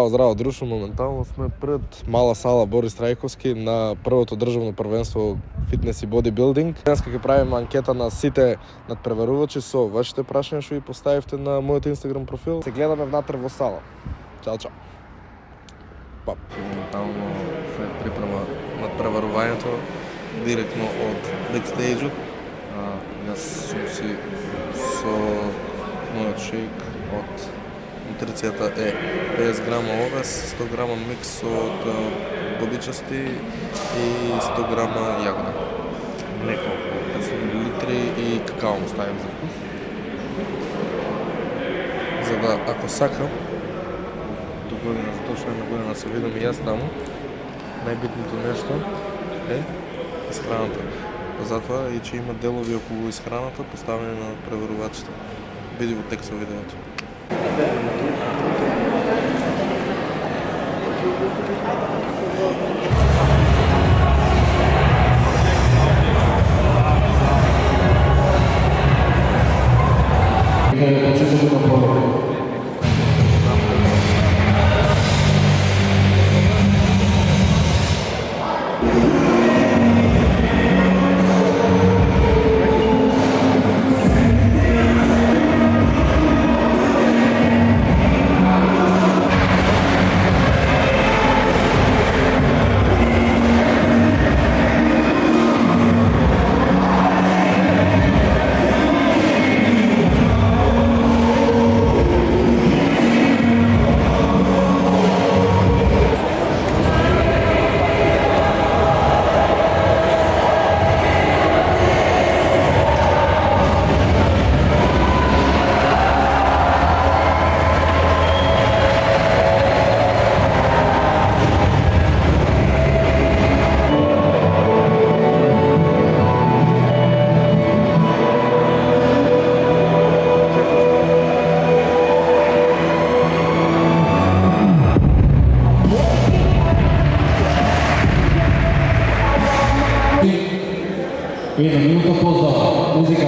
Здраво, друштво, моментално сме пред мала сала Борис Трајковски на првото државно првенство фитнес и бодибилдинг. Денеска ќе правиме анкета на сите надпреварувачи со вашите прашања што ги поставивте на мојот Инстаграм профил. Се гледаме внатре во сала. Чао, чао. Моментално се припрема надпреварувањето директно од бекстејџот. Јас сум си со мојот шейк од нутрицијата е 50 грама овес, 100 грама микс од бодичасти и 100 грама јагода. Млеко 500 мл и какао му ставим за вкус. За да, ако сакам, до година, за точно една година се видам и јас таму, најбитното нешто е исхраната. Затоа и че има делови околу исхраната поставени на преверувачите. Види во текст во видеото. Jedna minuta pozdrav, muzika.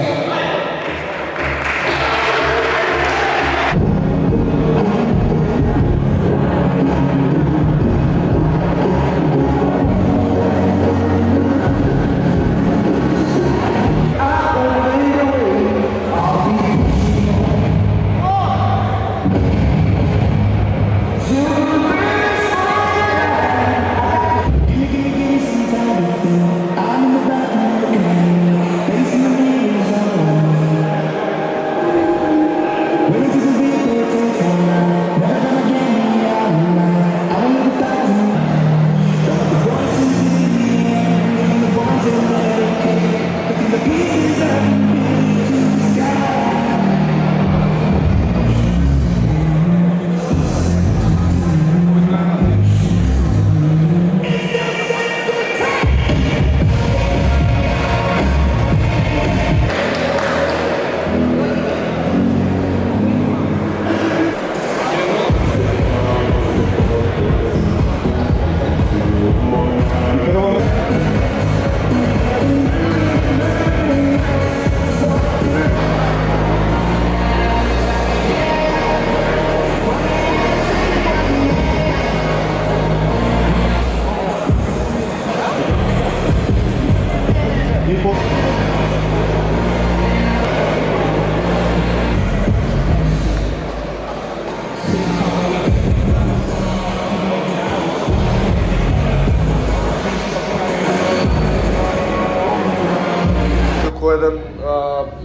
Еден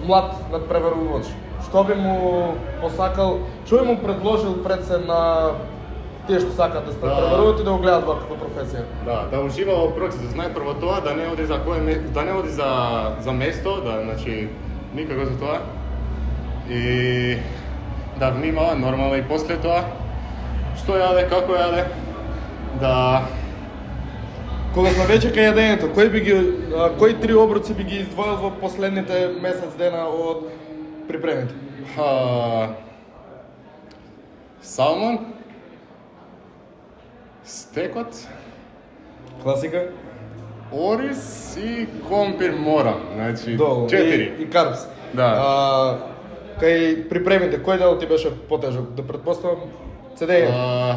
млад надпреварувач. Што би му посакал, што би му предложил пред се на тие што сакаат да се надпреваруваат и да го гледаат ваква професија? Да ужива во процесот. Најпрво тоа да не оди за место, значи никако за тоа. И да внимава нормално и после тоа што јаде, како јаде, да. Кога сме веќе кај јадењето, кои три оброци би ги издвоил во последните месец дена од припремите? Салмон, стекот, Класика? Орис и компир мора, значи Долу. 4. И карпс. Да. Кај припремите, кој дел ти беше потежок? Да предпоставам цедење?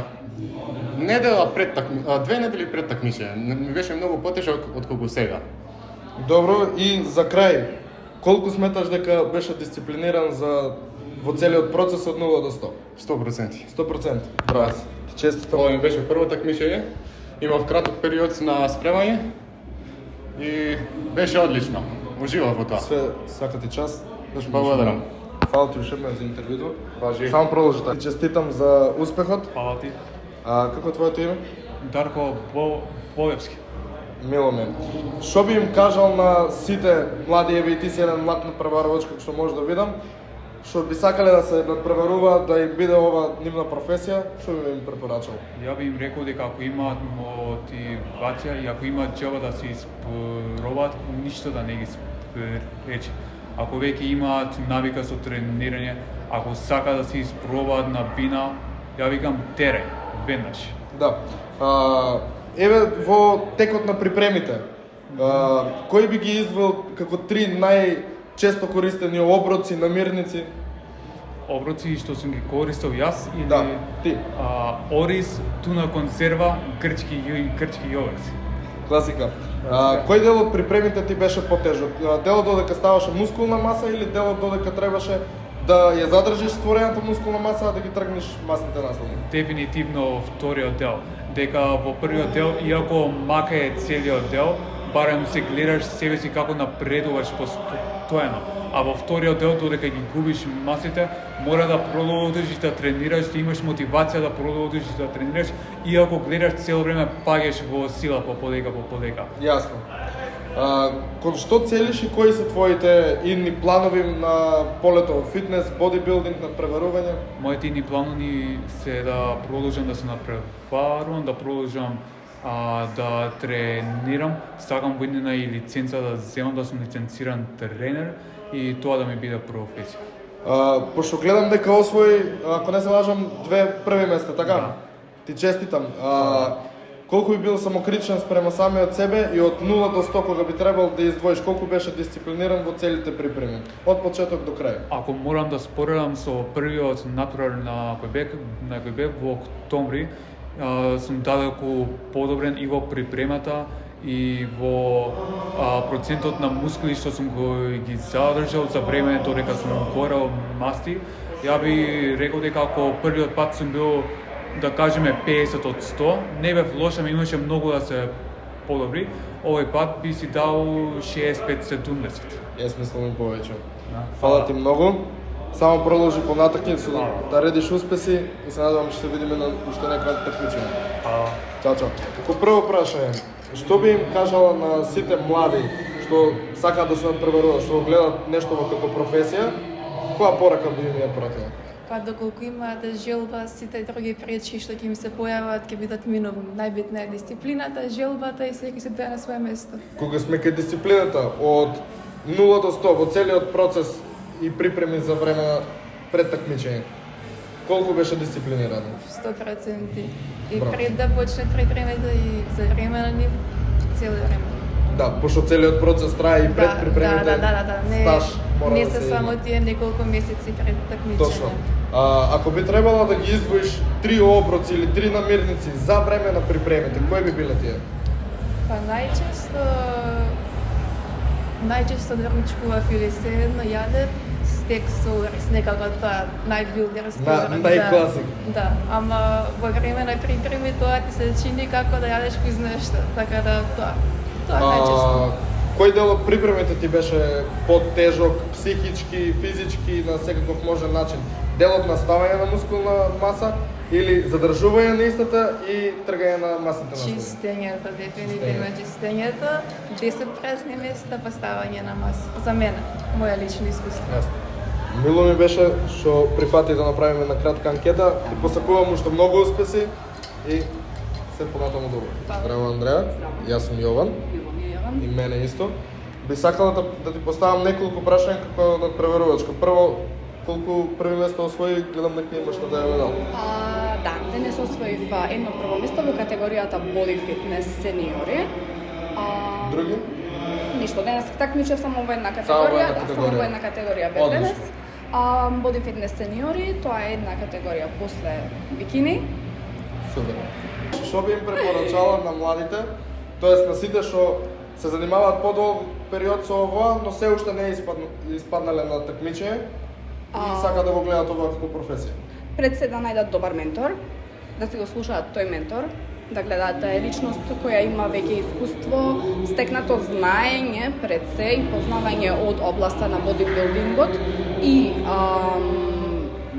две недели пред такмичење. Ми беше многу потешок отколку сега. Добро, и за крај, колку сметаш дека беше дисциплиниран во целиот процес од 0 до 100? 100%. 100%. Браво. Ти честитам. Ова ми беше прво такмичење. Имав краток период на спремање и беше одлично. Уживав во тоа. Све свака ти час. Благодарам. Фала ти ушедно за интервјуто. Важи. Само продолжи така. Ти честитам за успехот. Фала ти. Како е твоето име? Дарко Боевски. Мило ме. Што би им кажал на сите млади, еве и ти си еден млад надпреварувач, како што може да видам, што би сакале да се надпреваруваат, да им биде ова нивна професија, што би им препорачал? Ја би им рекол дека ако имаат мотивација и ако имаат желба да се испробаат, ништо да не ги спречи. Ако веќе имаат навика со тренирање, ако сака да се испробаат на бина, ја викам тере, веднаш. Да. Еве во текот на припремите, кој би ги извел како 3 најчесто користени оброци, намирници? Оброци што сум ги користел јас или Да, ти. ориз, туна консерва, грчки јогурт. Класика. Кој дел од припремите ти беше потежок? Делот додека ставаше мускулна маса или делот додека требаше да ја задржиш створената мускулна маса, а да ги тргнеш масните наслони? Дефинитивно вториот дел. Дека во првиот дел, иако мака е целиот дел, барем се гледаш себе си како напредуваш постојано. А во вториот дел, додека ги губиш масите, мора да продолжиш да тренираш, да имаш мотивација да продолжиш да тренираш, иако гледаш цело време паѓаш во сила по полека. Јасно. Кон што целиш и кои се твоите идни планови на полето? Фитнес, бодибилдинг, надпреварување? Моите идни планови се да продолжам да се надпреварувам, да продолжам да тренирам. Сакам во иднина и лиценца да земам, да сум лиценциран тренер и тоа да ми биде професија. Пошто гледам дека освои, ако не се лажам, 2 први места, така? Да. Ти честитам. Колку би бил самокритичен спрема самиот себе и од 0 до 100 кога би требал да издвоиш, колку беше дисциплиниран во целите припреми? Од почеток до крај. Ако морам да споредам со првиот натпревар на кој бев во октомври, сум далеку подобрен и во припремата и во процентот на мускули што сум ги задржал за време додека сум горел масти. Ја би рекол дека ако првиот пат сум бил, да кажеме 50 од 100, не бев лош, ама имаше многу да се подобри. Овој пат би си дал 65-70. Јас мислам и повеќе. Да. Фала ти многу. Само продолжи понатаки, да редиш успеси и се надевам што ќе видиме на уште некоја такмичење. Чао, чао. Како прво прашање, што би им кажала на сите млади што сакаат да се надпреваруваат, што гледат нешто како професија, која порака би им ја пратила? Па доколку имаат желба, сите други пречки што ќе им се појават ќе бидат минувни. Најбитна е дисциплината, желбата и секој се тоа на свое место. Кога сме кај дисциплината, од 0 до 100 во целиот процес и припреми за време пред такмичење, колку беше дисциплиниран? 100%. И Браво. пред да почне припремите и за време на нив, цело време. Да, пошто целиот процес трае и пред припремите, Да. стаж мора Не да се се само има. тие неколку месеци пред такмичење. Точно. Ако би требало да ги издвоиш 3 оброци или 3 намирници за време на припремите, кои би биле тие? Па најчесто да ручкував или се едно јадев стек со ориз, некако тоа најбилдерско. најкласик. Да, ама во време на припреми тоа ти се чини како да јадеш кој знае што, така да тоа најчесто. Кој дел од припремите ти беше потежок, психички, физички, на секаков можен начин? Делот на ставање на мускулна маса или задржување на истата и тргање на масните наслови? Чистењето, дефинитивно чистењето, 10 празни места, поставање на маса. За мене, моја лично искуство. Јасно. Мило ми беше што прифати да направиме на кратка анкета. Ти посакувам уште многу успеси и се понатаму добро. Здраво, Андреа. Јас сум Јован. И мене исто. Би сакала да ти поставам неколку прашања како надпреварувачка. Прво, колку први место освои, гледам дека имаш на таа медал. Да, денес освоив едно прво место во категоријата Body Fitness сениори. Други? Ништо, денес такмичев само во една Само во една категорија, само во една категорија бев Одлично. денес. Body Fitness сениори, тоа е една категорија после бикини. Супер. Што би им препорачала на младите, тоест на сите што се занимаваат подолг период со ова, но се уште не испаднале на такмичење и сакаат да го гледаат ова како професија? Пред се да најдат добар ментор, да си го слушаат тој ментор, да гледаат да е личност која има веќе искуство, стекнато знаење пред се и познавање од областа на бодибилдингот и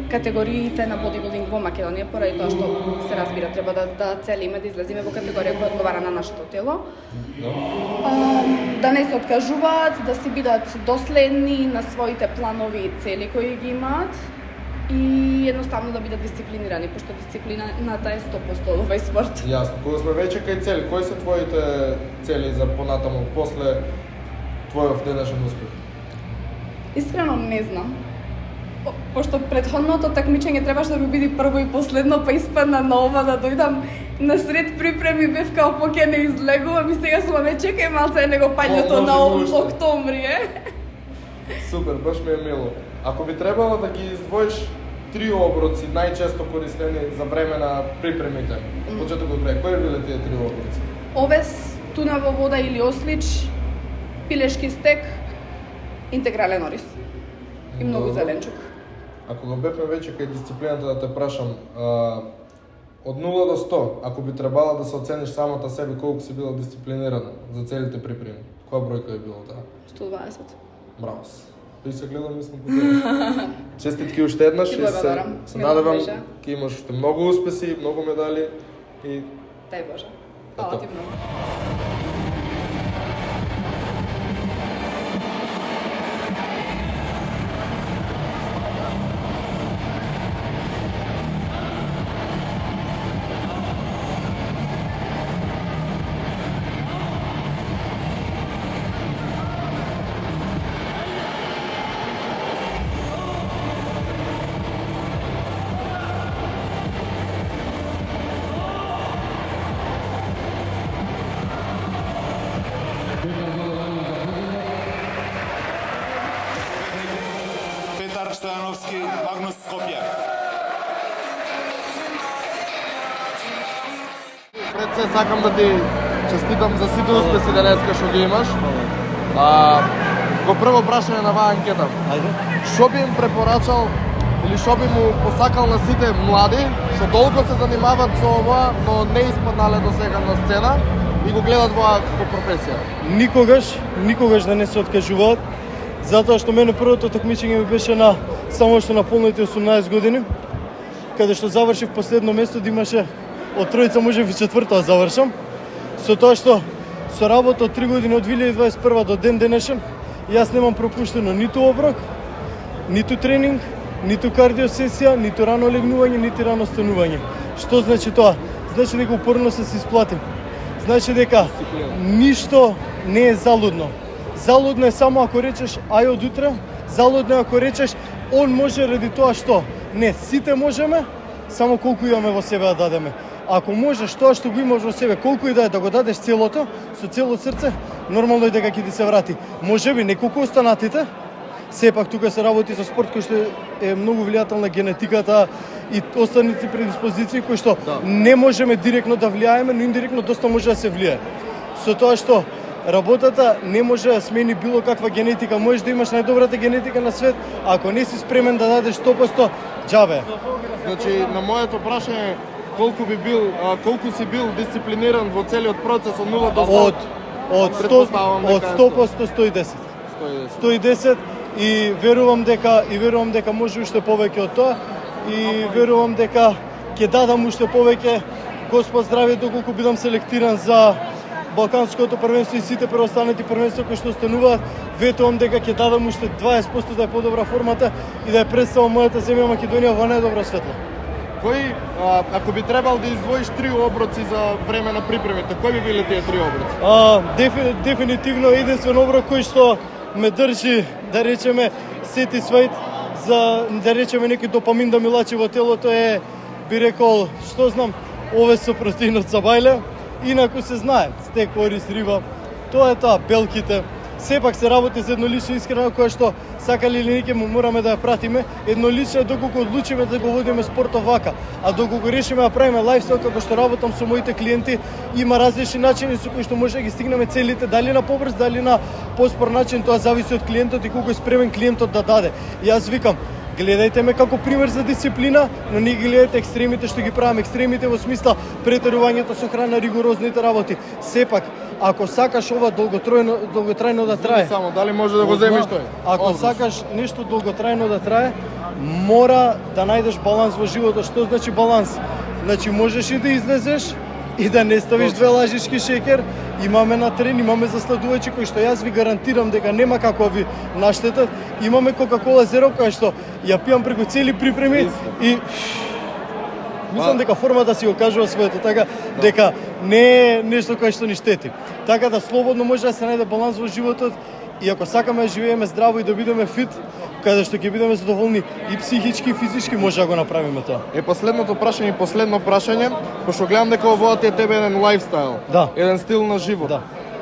категориите на бодибилдинг во Македонија, поради тоа што се разбира треба да целиме да излеземе во категорија која одговара на нашето тело. Да не се откажуваат, да си бидат доследни на своите планови и цели кои ги имаат и едноставно да бидат дисциплинирани, пошто дисциплината е 100% од овој спорт. Јасно. Кога сме веќе кај цели, кои се твоите цели за понатаму после твојов денешен успех? Искрено не знам. Пошто претходното такмичење требаше да ми биде прво и последно, па испадна на ова да дојдам на сред припреми, бев као поќе не излегувам и сега сум ме чекај малце е него паѓото на октомври, Супер, баш ми е мило. Ако би требало да ги издвоиш 3 оброци најчесто користени за време на припремите, од почетокот крај, кои биле тие 3 оброци? Овес, туна во вода или ослич, пилешки стек, интегрален ориз и многу зеленчук. Ако го бевме веќе кај дисциплината да те прашам, од 0 до 100, ако би требала да се оцениш самата себе колку си била дисциплинирана за целите припреми, која бројка е била таа? 120. Браво. И се гледам, мислам по тебе. Честитки уште еднаш Ти и благодарам. се надевам ќе имаш уште многу успеси, многу медали и Дај Боже. Фала ти многу. Петар Стојановски, Магнус Скопје. пред се сакам да ти честитам за сите успеси денеска што ги имаш. Го прво прашање на оваа анкета. Што би им препорачал или што би му посакал на сите млади што долго се занимаваат со ова, но не испаднале до сега на сцена и го гледат во како професија? Никогаш да не се откажуваат, затоа што мене првото такмичење ми беше на само што на полните 18 години, каде што завршив последно место, да имаше од тројца можев и четврто да завршам. Со тоа што со работа од 3 години од 2021 до ден денешен, јас немам пропуштено ниту оброк, ниту тренинг, ниту кардио сесија, ниту рано легнување, ниту рано станување. Што значи тоа? Значи дека упорно се исплатим. Значи дека ништо не е залудно. Залудно е само ако речеш ај од утре, залудно е ако речеш он може ради тоа што. Не, сите можеме, само колку имаме во себе да дадеме. Ако можеш тоа што го имаш во себе, колку и да е да го дадеш целото, со цело срце, нормално е дека ќе ти се врати. Можеби неколку останатите, сепак тука се работи со спорт кој што е многу влијателна генетиката и останатите предиспозиции кои што не можеме директно да влијаеме, но индиректно доста може да се влијае. Со тоа што работата не може да смени било каква генетика. Можеш да имаш најдобрата генетика на свет, ако не си спремен да дадеш 100%, џабе. Значи, на моето прашање колку си бил дисциплиниран во целиот процес од 0 до 100? Од 100% 110. 110 и верувам дека може уште повеќе од тоа и верувам дека ќе дадам уште повеќе. Господ здравје доколку бидам селектиран за Балканското првенство и сите преостанати првенства кои што остануваат, ветувам дека ќе дадам уште 20% да е подобра формата и да ја представам мојата земја Македонија во најдобро светло. Ако би требал да издвоиш 3 оброци за време на припремите, кои би биле тие 3 оброци? Дефинитивно единствен оброк кој што ме држи, да речеме, satisfied, за да речеме некој допамин да ми лачи во телото е, би рекол, што знам, овес со протеин од сабајле. Инаку се знае, стек, ориз, риба, тоа е тоа, белките. сепак се работи за еднолична искрена која што сакали или не му мораме да ја пратиме. Еднолично доколку одлучиме да го водиме спортот вака, а доколку решиме да правиме лајфстайл како што работам со моите клиенти, има различни начини со кои што може да ги стигнеме целите, дали на побрз, дали на поспор начин, тоа зависи од клиентот и колку е спремен клиентот да даде. И јас викам, гледајте ме како пример за дисциплина, но не ги гледате екстремите што ги правам, екстремите во смисла претерувањето со храна, ригорозните работи. Сепак, ако сакаш ова долготрајно да трае, Само дали може да го земиш тој? ако сакаш нешто долготрајно да трае, мора да најдеш баланс во животот. Што значи баланс? Значи можеш и да излезеш и да не ставиш 2 лажички шеќер. Имаме на терен, имаме засладувачи кои што јас ви гарантирам дека нема како ви наштетат. Имаме Coca-Cola Zero која што ја пијам преку цели припреми и мислам дека формата си го кажува своето, така дека не е нешто кое што ни штети. Така да слободно може да се најде баланс во животот и ако сакаме да живееме здраво и да бидеме фит, каде што ќе бидеме задоволни и психички и физички, може да го направиме тоа. Последното прашање, пошто гледам дека овој ти е тебе еден лајфстайл, Да. еден стил на живот. Да.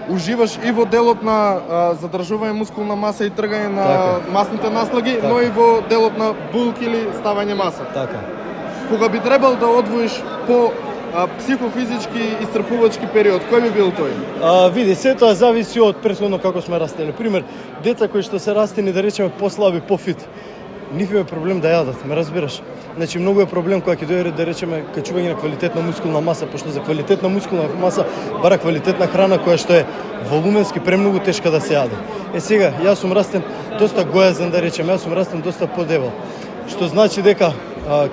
Уживаш и во делот на задржување мускулна маса и тргање на Така. масните наслаги, Така. но и во делот на булк или ставање маса. Така. Кога би требал да одвоиш по психофизички исцрпувачки период, кој би бил тој? Види, се тоа зависи од претходно како сме растени. Пример, деца кои што се растени, да речеме, послаби, пофит, нив е проблем да јадат, ме разбираш? Значи, многу е проблем кога ќе дојде, да речеме, качување на квалитетна мускулна маса, пошто за квалитетна мускулна маса бара квалитетна храна која што е волуменски премногу тешка да се јаде. Сега, јас сум растен доста гојазен, да речеме, јас сум растен доста подебел. Што значи дека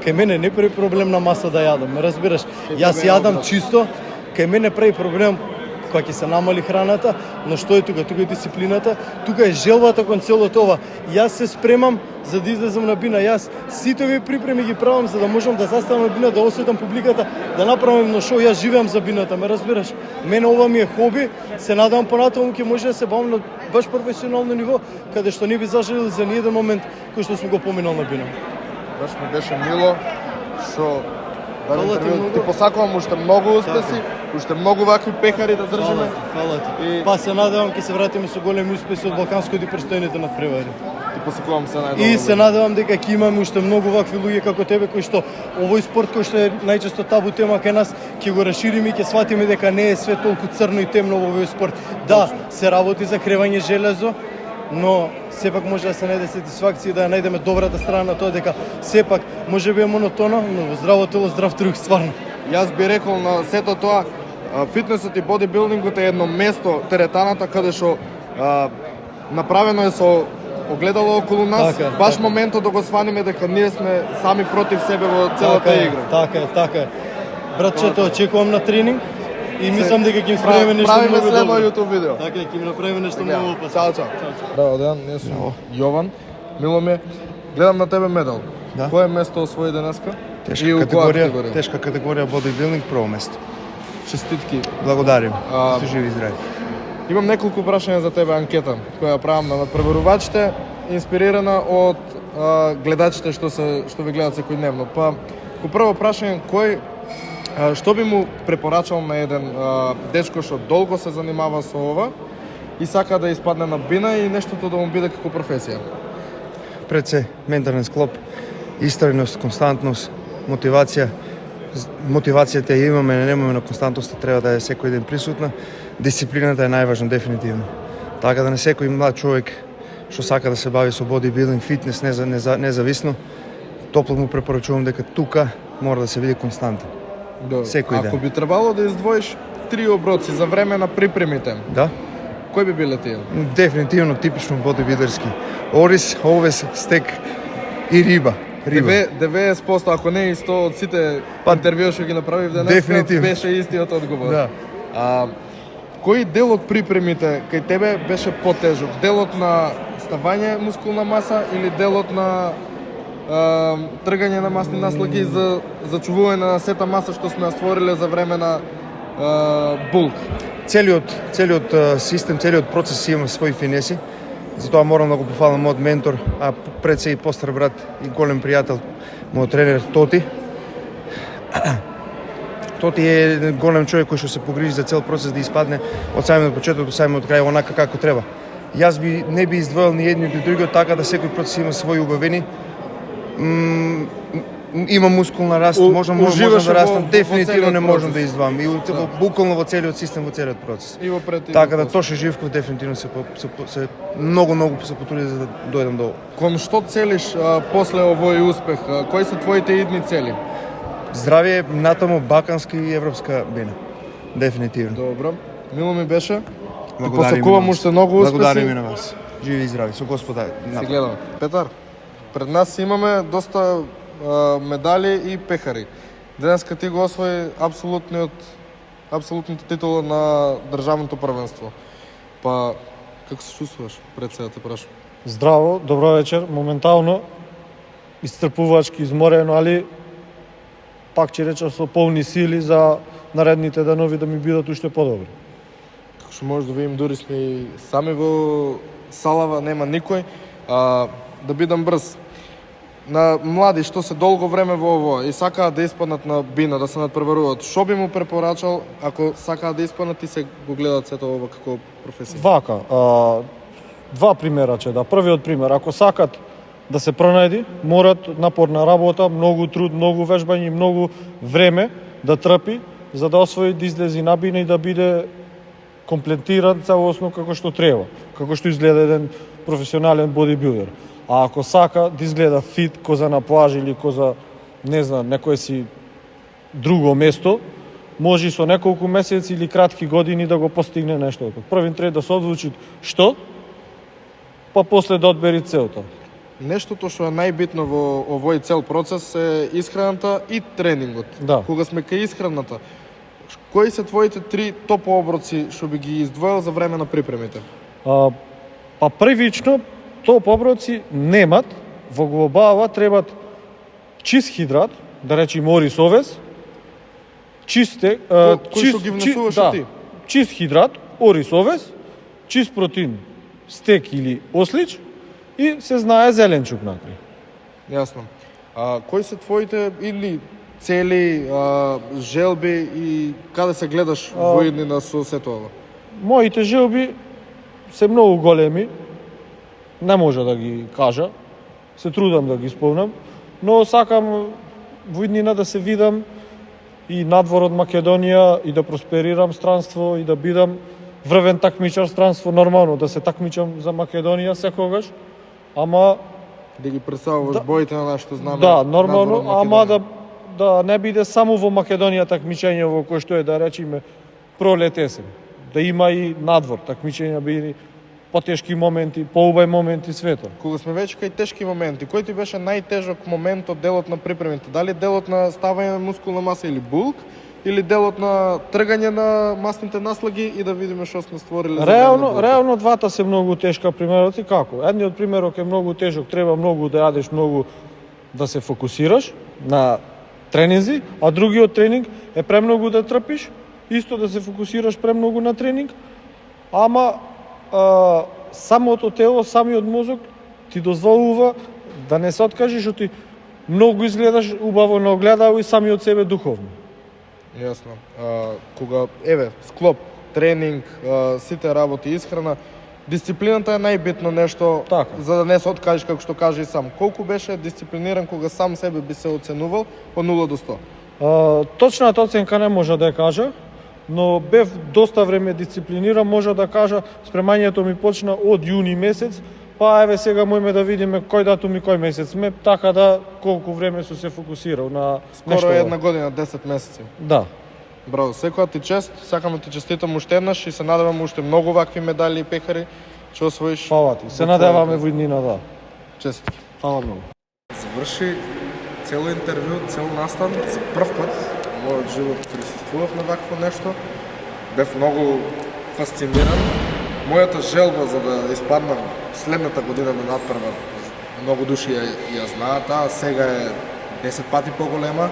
кај мене не прави проблем на маса да јадам, ме разбираш? Јас јадам чисто, кај мене прави проблем кога ќе се намали храната, но што е тука? Тука е дисциплината, тука е желбата кон целото ова. Јас се спремам за да излезам на бина, јас сите овие припреми ги правам за да можам да заставам на бина, да осетам публиката, да направам едно шоу, јас живеам за бината, ме разбираш? Мене ова ми е хоби, се надевам понатаму ќе може да се бавам на баш професионално ниво, каде што не би зажалил за ниеден момент кој што сум го поминал на бина. Баш ми беше мило, што Фала ти многу. ти посакувам уште многу успеси, уште многу вакви пехари да држиме. Фала ти. И- Па се надевам ќе се вратиме со големи успеси од балканското и престојните надпревари. Ти посакувам се најдобро. И се надевам дека ќе имаме уште многу вакви луѓе како тебе кои што овој спорт кој што е најчесто табу тема кај нас, ќе го расшириме и ќе сватиме дека не е све толку црно и темно во овој спорт. Да, се работи за кревање железо, но сепак може да се најде сатисфакција и да ја најдеме добрата страна на тоа дека сепак може би е монотоно, но во здраво тело здрав трух стварно. Јас би рекол на сето тоа, фитнесот и бодибилдингот е едно место, теретаната, каде што направено е со огледало околу нас, Така е, баш така. моментот да го сванеме дека ние сме сами против себе во целата Така е, игра. Така е, така е. Братчето, очекувам на тренинг и мислам дека ќе им справиме нешто Правиме многу следно добро. YouTube видео. Така е, ќе им направиме нешто Така, многу опасно. Чао, чао. Добро ден, ние сум Јован. Мило ми е. Гледам на тебе медал. Да. Кое место освои денеска? Тешка И у која категорија, тешка категорија бодибилдинг, прво место. Честитки. Благодарим. А, Се живи и здрави. Имам неколку прашања за тебе, анкета која правам на надпреварувачите, инспирирана од гледачите што ви гледат секојдневно. Па, ко прво прашање, што би му препорачал на еден дечко што долго се занимава со ова и сака да испадне на бина и нештото да му биде како професија? Пред се, ментален склоп, истрајност, константност, мотивација. Мотивацијата ја имаме, не немаме, но константноста треба да е секој ден присутна. Дисциплината е најважна, дефинитивно. Така да не секој млад човек што сака да се бави со бодибилдинг, фитнес, независно, топло му препорачувам дека тука мора да се види константен. Секој ден. Ако би требало да издвоиш 3 оброци за време на припремите, Да? кои би биле тие? Дефинитивно типично бодибилдерски. Ориз, овес, стек и риба. 90%, ако не и 100 од сите интервју што ги направив денеска, Дефинитивно. беше истиот одговор. Да. Кој дел од припремите кај тебе беше потежок? Делот на ставање мускулна маса или делот на тргање на масни наслаги за зачувување на сета маса што сме ја створиле за време на булк? Целиот систем, целиот процес има своји финеси. Затоа морам да го пофалам мојот ментор, а пред се и постар брат и голем пријател, мојот тренер Тоти. Тоти е голем човек кој што се погрижи за цел процес да испадне од самиот почеток до самиот крај онака како треба. Јас не би издвоил ни едни или други, така да секој процес има своји убавини. Има мускулна раст, можам да растам, дефинитивно не можам да издвам. И буквално во целиот систем, во целиот процес. Така да Тоше Живков дефинитивно се многу се потруди за да дојдам до. Кон што целиш после овој успех? Кои се твоите идни цели? Здравје, натаму балканска и европска бена. Дефинитивно. Добро. Мило ми беше. Благодарим посакувам на вас. уште многу успеси. Благодарим и на вас. Живи и здрави, со Господа. Си гледам. Петар, пред нас имаме доста медали и пехари. Денеска ти го освои апсолутната титула на државното првенство. Па, како се чувствуваш пред сега те прашам? Здраво, добро вечер. Моментално исцрпувачки, изморено, али пак ќе речам со полни сили за наредните денови да ми бидат уште подобри. Како што може да видим, дури сме и сами во салава, нема никој. Да бидам брз. На млади што се долго време во ово и сакаат да испаднат на бина, да се надпреваруваат, што би му препорачал ако сакаат да испаднат и се го гледаат сето ова како професија? Вака, два примера ќе да. Првиот пример, ако сакат да се пронајди, морат напорна работа, многу труд, многу вежбање и многу време да трпи за да освои да излези на бина и да биде комплетиран целосно како што треба, како што изгледа еден професионален бодибилдер. А ако сака да изгледа фит, ко за на плажа или ко за, не знам, некое си друго место, може и со неколку месеци или кратки години да го постигне нешто. Првин треба да се одлучи што, па после да одбери целта. Нештото што е најбитно во овој цел процес е исхраната и тренингот. Да. Кога сме кај исхраната, кои се твоите 3 топ оброци што би ги издвоил за време на припремите? Па првично, топ оброци немат, во глобала требат чист хидрат, да речем орис овес, кој што ги внесуваш ти? Чист хидрат, орис овес, чист протеин, стек или ослич и се знае зеленчук накри. Јасно. Кои се твоите или цели, желби и каде се гледаш во иднина со сето ова? Моите желби се многу големи, не може да ги кажа, се трудам да ги исполнам, но сакам во иднина да се видам и надвор од Македонија и да просперирам странство и да бидам врвен такмичар странство, нормално да се такмичам за Македонија секогаш, ама да ги представуваш боите на нашето знаме. Да, нормално, ама да не биде само во Македонија такмичење во кој што е да речеме пролет есен. Да има и надвор такмичења биде потешки моменти, поубави моменти свето. Кога сме веќе кај тешки моменти, кој ти беше најтежок момент од делот на припремите? Дали делот на ставање на мускулна маса или булк, или делот на тргање на масните наслаги и да видиме што сме створиле? Реално двата се многу тешка примерот и како. Едниот примерок е многу тежок, треба многу да јадеш, многу да се фокусираш на тренинзи, а другиот тренинг е премногу да трпиш, исто да се фокусираш премногу на тренинг, ама самото тело, самиот мозок ти дозволува да не се откажеш, што ти многу изгледаш убаво на огледало и самиот себе духовно. Јасно. Кога, склоп, тренинг, сите работи, исхрана, дисциплината е најбитно нешто, така, за да не се откажеш, како што кажа и сам. Колку беше дисциплиниран кога сам себе би се оценувал по 0 до 100? Точната оценка не може да ја кажа, но бев доста време дисциплиниран, може да кажа, спремањето ми почна од јуни месец, па сега можеме да видиме кој датум и кој месец сме, така да колку време сум се фокусирал на нешто. Скоро една година, 10 месеци. Да. Браво, секоја ти чест, сакам да ти честитам уште еднаш и се надевам уште многу вакви медали и пехари ќе освоиш. Фала ти, се надеваме во иднина, да. Честитки. Фала многу. Заврши цело интервју, цел настан, за прв пат во мојот живот присуствував на вакво нешто. Бев многу фасциниран. Мојата желба за да испаднам следната година на надпрва, многу души ја знаат, а сега е 10 пати поголема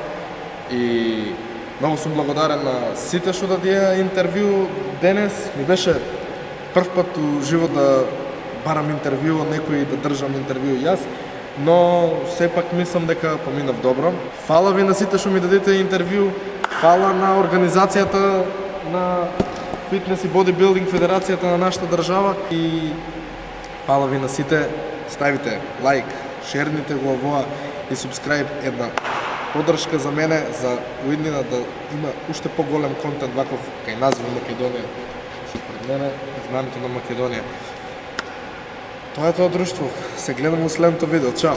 и многу сум благодарен на сите што дадија интервју денес. Ми беше прв пат у живот да барам интервју од некој и да држам интервју јас, но сепак мислам дека поминав добро. Фала ви на сите што ми дадете интервју, фала на организацијата на Фитнес и бодибилдинг федерацијата на нашата држава и Фала ви на сите, ставите лайк, шерните го овоа и субскрайб, една поддршка за мене, за уиднина да има уште поголем контент ваков кај нас во Македонија. Што пред мене е знамето на Македонија. Тоа е тоа друштво. Се гледаме во следното видео. Чао!